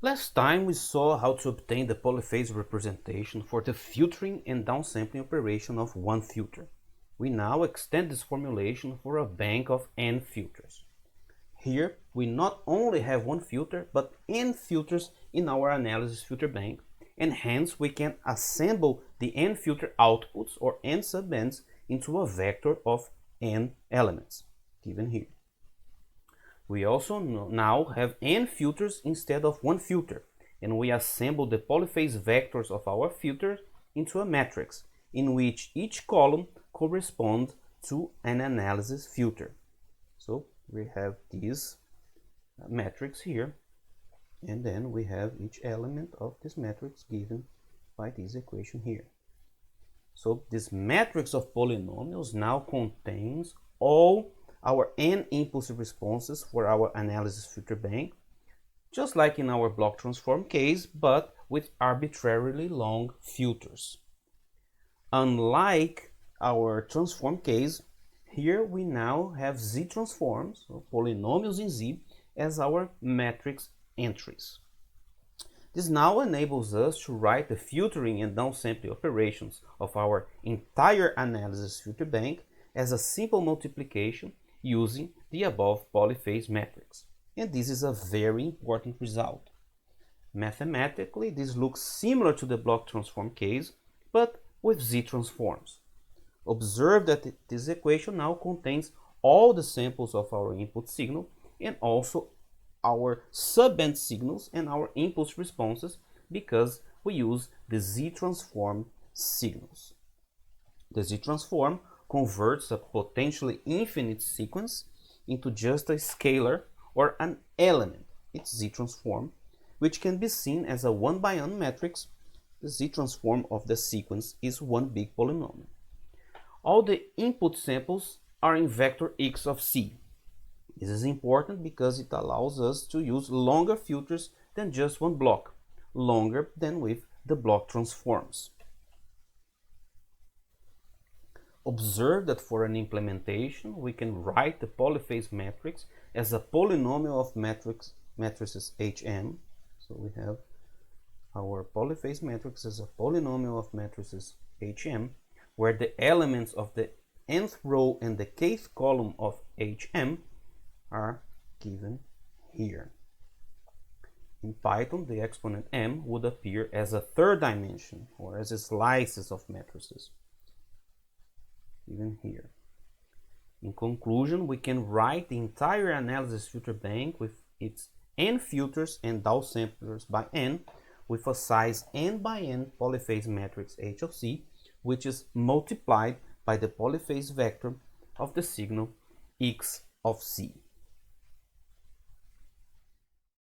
Last time we saw how to obtain the polyphase representation for the filtering and downsampling operation of one filter. We now extend this formulation for a bank of n filters. Here we not only have one filter but n filters in our analysis filter bank, and hence we can assemble the n filter outputs or n subbands into a vector of n elements, given here. We also now have n filters instead of one filter, and we assemble the polyphase vectors of our filters into a matrix, in which each column corresponds to an analysis filter. So we have this matrix here, and then we have each element of this matrix given by this equation here. So this matrix of polynomials now contains all our n impulsive responses for our analysis filter bank, just like in our block transform case, but with arbitrarily long filters. Unlike our transform case, here we now have z transforms, or polynomials in z, as our matrix entries. This now enables us to write the filtering and downsampling operations of our entire analysis filter bank as a simple multiplication using the above polyphase matrix. And this is a very important result. Mathematically, this looks similar to the block transform case, but with z transforms. Observe that this equation now contains all the samples of our input signal and also our subband signals and our impulse responses, because we use the z transform signals. The z transform converts a potentially infinite sequence into just a scalar or an element, its z transform, which can be seen as a 1-by-1 matrix. The z transform of the sequence is one big polynomial. All the input samples are in vector x of c. This is important because it allows us to use longer filters than just one block, longer than with the block transforms. Observe that for an implementation, we can write the polyphase matrix as a polynomial of matrices Hm. So we have our polyphase matrix as a polynomial of matrices Hm, where the elements of the nth row and the kth column of Hm are given here. In Python, the exponent m would appear as a third dimension, or as a slices of matrices, even here. In conclusion, we can write the entire analysis filter bank with its n filters and downsamplers by n with a size n by n polyphase matrix H of c, which is multiplied by the polyphase vector of the signal x of c.